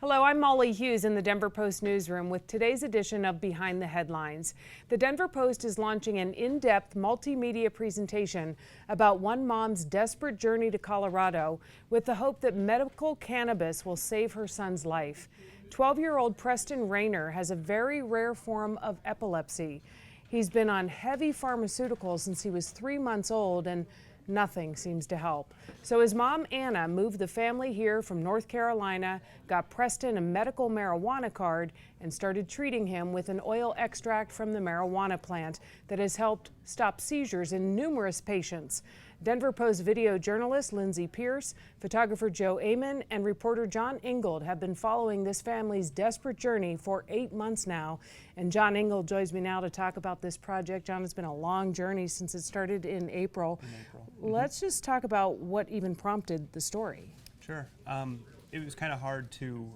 Hello, I'm Molly Hughes in the Denver Post newsroom with today's edition of Behind the Headlines. The Denver Post is launching an in-depth multimedia presentation about one mom's desperate journey to Colorado with the hope that medical cannabis will save her son's life. 12-year-old Preston Rayner has a very rare form of epilepsy. He's been on heavy pharmaceuticals since he was 3 months old, and nothing seems to help. So his mom, Anna, moved the family here from North Carolina, got Preston a medical marijuana card, and started treating him with an oil extract from the marijuana plant that has helped stop seizures in numerous patients. Denver Post video journalist Lindsay, photographer Joe Amon, and reporter John Ingold have been following this family's desperate journey for 8 months now. And John Ingold joins me now to talk about this project. John, it's been a long journey since it started in April. Let's just talk about what even prompted the story. Sure. It was kind of hard to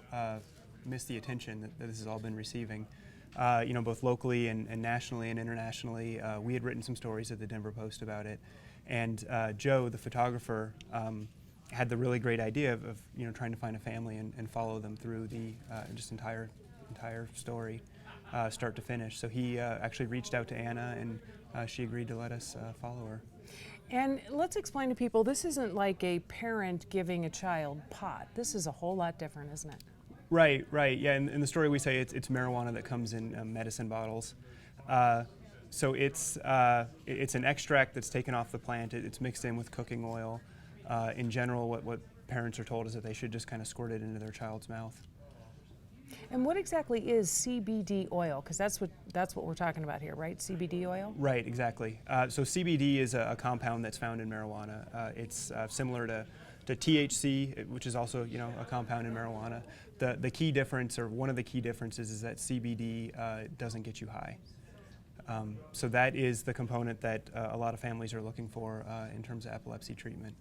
miss the attention that this has all been receiving. Both locally and nationally and internationally. We had written some stories at the Denver Post about it. And Joe, the photographer, had the really great idea of trying to find a family and follow them through the just entire story, start to finish. So he actually reached out to Anna, and she agreed to let us follow her. And let's explain to people, this isn't like a parent giving a child pot. This is a whole lot different, isn't it? Right. Yeah, in the story we say it's marijuana that comes in medicine bottles. So it's an extract that's taken off the plant. It's mixed in with cooking oil. In general, what parents are told is that they should just kind of squirt it into their child's mouth. And what exactly is CBD oil? Because that's what we're talking about here, right? CBD oil? Right, exactly. So CBD is a compound that's found in marijuana. It's similar to THC, which is also a compound in marijuana. The key difference, or one of the key differences, is that CBD doesn't get you high. So that is the component that a lot of families are looking for in terms of epilepsy treatment.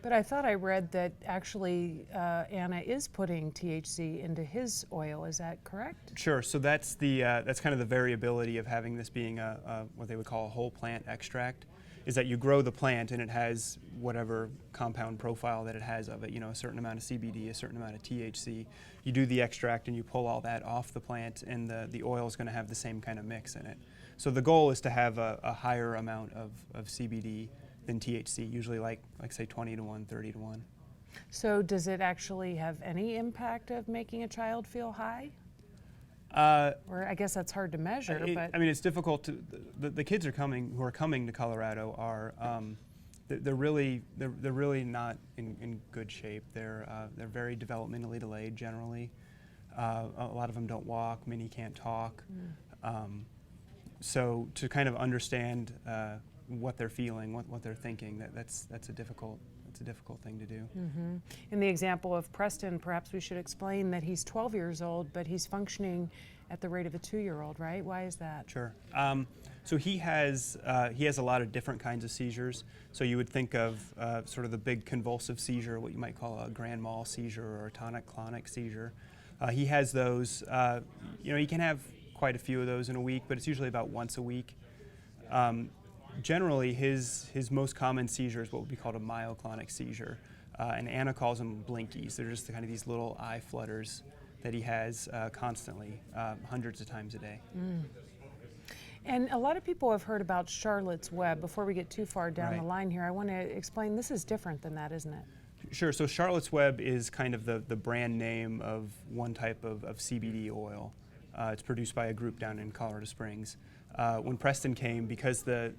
But I thought I read that actually Anna is putting THC into his oil. Is that correct? Sure. So that's kind of the variability of having this being what they would call a whole plant extract, is that you grow the plant and it has whatever compound profile that it has of it, a certain amount of CBD, a certain amount of THC. You do the extract and you pull all that off the plant, and the oil is going to have the same kind of mix in it. So the goal is to have a higher amount of CBD than THC, usually like say 20 to 1, 30 to 1. So does it actually have any impact of making a child feel high? Or I guess that's hard to measure. But I mean, it's difficult to. The kids who are coming to Colorado are they're really not in good shape. They're very developmentally delayed generally. A lot of them don't walk. Many can't talk. So to kind of understand what they're feeling, what they're thinking, that's a difficult thing to do. Mm-hmm. In the example of Preston, perhaps we should explain that he's 12 years old, but he's functioning at the rate of a 2-year-old, right? Why is that? Sure. So he has a lot of different kinds of seizures. So you would think of sort of the big convulsive seizure, what you might call a grand mal seizure or a tonic-clonic seizure. He has those. He can have quite a few of those in a week, but it's usually about once a week. Generally, his most common seizure is what would be called a myoclonic seizure, and Anna calls them blinkies. They're just kind of these little eye flutters that he has constantly, hundreds of times a day. And a lot of people have heard about Charlotte's Web. Before we get too far down the line here, I want to explain this is different than that, isn't it? Sure. So Charlotte's Web is kind of the brand name of one type of CBD oil. It's produced by a group down in Colorado Springs. When Preston came, because the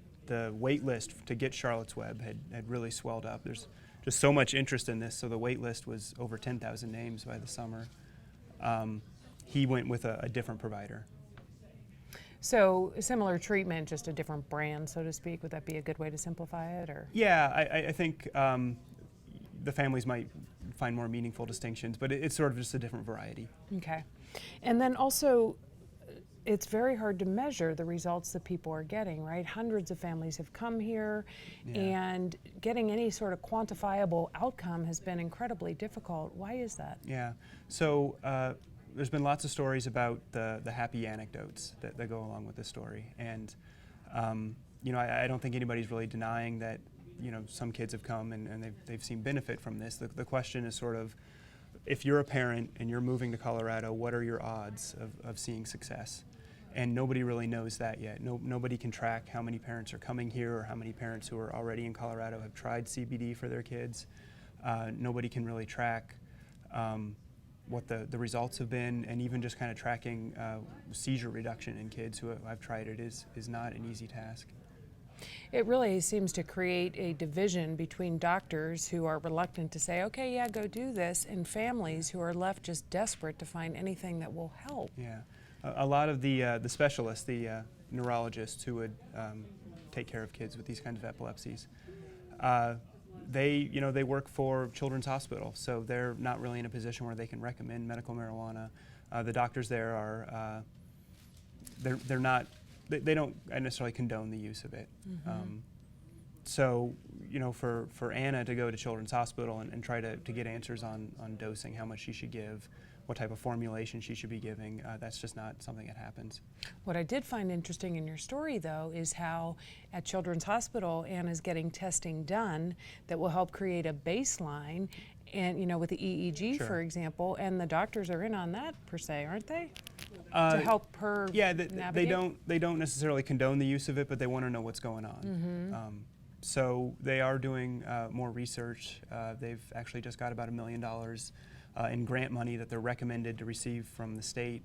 wait list to get Charlotte's Web had really swelled up. There's just so much interest in this, so the wait list was over 10,000 names by the summer. He went with a different provider. So similar treatment, just a different brand, so to speak. Would that be a good way to simplify it? Or yeah, I think the families might find more meaningful distinctions, but it's sort of just a different variety. Okay. And then also, it's very hard to measure the results that people are getting, right? Hundreds of families have come here, and getting any sort of quantifiable outcome has been incredibly difficult. Why is that? Yeah, so there's been lots of stories about the happy anecdotes that go along with this story, and I don't think anybody's really denying that some kids have come and they've seen benefit from this. The question is sort of, if you're a parent and you're moving to Colorado, what are your odds of seeing success? And nobody really knows that yet. Nobody can track how many parents are coming here or how many parents who are already in Colorado have tried CBD for their kids. Nobody can really track what the results have been, and even just kind of tracking seizure reduction in kids who have tried it is not an easy task. It really seems to create a division between doctors who are reluctant to say, okay, yeah, go do this, and families who are left just desperate to find anything that will help. Yeah. A lot of the specialists, the neurologists who would take care of kids with these kinds of epilepsies, they work for Children's Hospital, so they're not really in a position where they can recommend medical marijuana. The doctors there are they don't necessarily condone the use of it. Mm-hmm. So for Anna to go to Children's Hospital and try to get answers on dosing, how much she should give, what type of formulation she should be giving, that's just not something that happens. What I did find interesting in your story, though, is how at Children's Hospital, Anna's getting testing done that will help create a baseline, and with the EEG, Sure. for example, and the doctors are in on that per se, aren't they? To help her navigate? They don't necessarily condone the use of it, but they want to know what's going on. Mm-hmm. So they are doing more research. They've actually just got about $1 million in grant money that they're recommended to receive from the state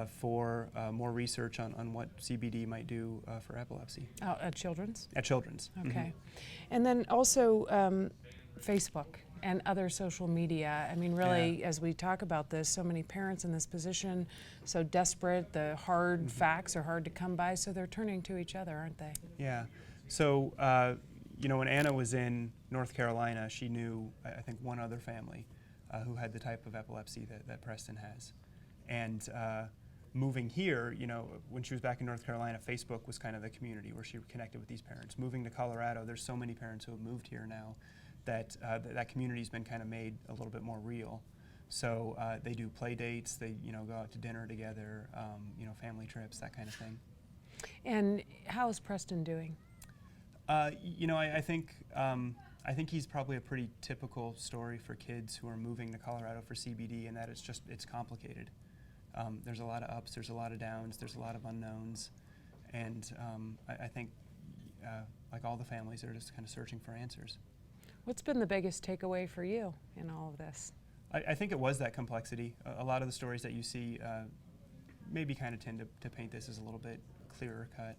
for more research on what CBD might do for epilepsy. At Children's? At Children's. Okay. Mm-hmm. And then also Facebook and other social media. I mean, really, as we talk about this, so many parents in this position, so desperate, the hard facts are hard to come by, so they're turning to each other, aren't they? Yeah. So, when Anna was in North Carolina, she knew, I think, one other family who had the type of epilepsy that Preston has. And moving here, when she was back in North Carolina, Facebook was kind of the community where she connected with these parents. Moving to Colorado, there's so many parents who have moved here now that that community's been kind of made a little bit more real. So they do play dates, they go out to dinner together, family trips, that kind of thing. And how's Preston doing? I think he's probably a pretty typical story for kids who are moving to Colorado for CBD, in that it's complicated. There's a lot of ups, there's a lot of downs, there's a lot of unknowns, and I think like all the families, they're just kind of searching for answers. What's been the biggest takeaway for you in all of this? I think it was that complexity. A lot of the stories that you see maybe kind of tend to paint this as a little bit clearer cut.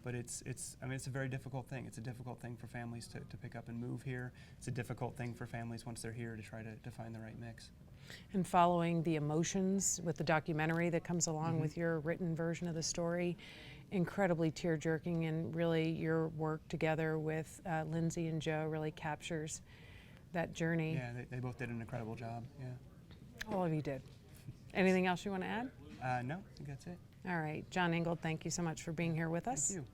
But it's a very difficult thing. It's a difficult thing for families to pick up and move here. It's a difficult thing for families once they're here to try to find the right mix. And following the emotions with the documentary that comes along with your written version of the story, incredibly tear-jerking, and really your work together with Lindsay and Joe really captures that journey. Yeah, they both did an incredible job, yeah. All of you did. Anything else you want to add? No, I think that's it. All right, John Ingold, thank you so much for being here with us. Thank you.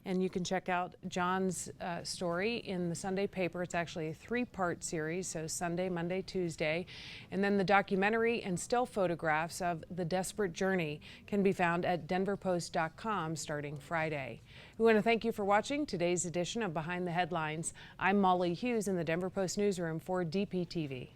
And you can check out John's story in the Sunday paper. It's actually a 3-part series, so Sunday, Monday, Tuesday. And then the documentary and still photographs of The Desperate Journey can be found at denverpost.com starting Friday. We want to thank you for watching today's edition of Behind the Headlines. I'm Molly Hughes in the Denver Post newsroom for DPtv.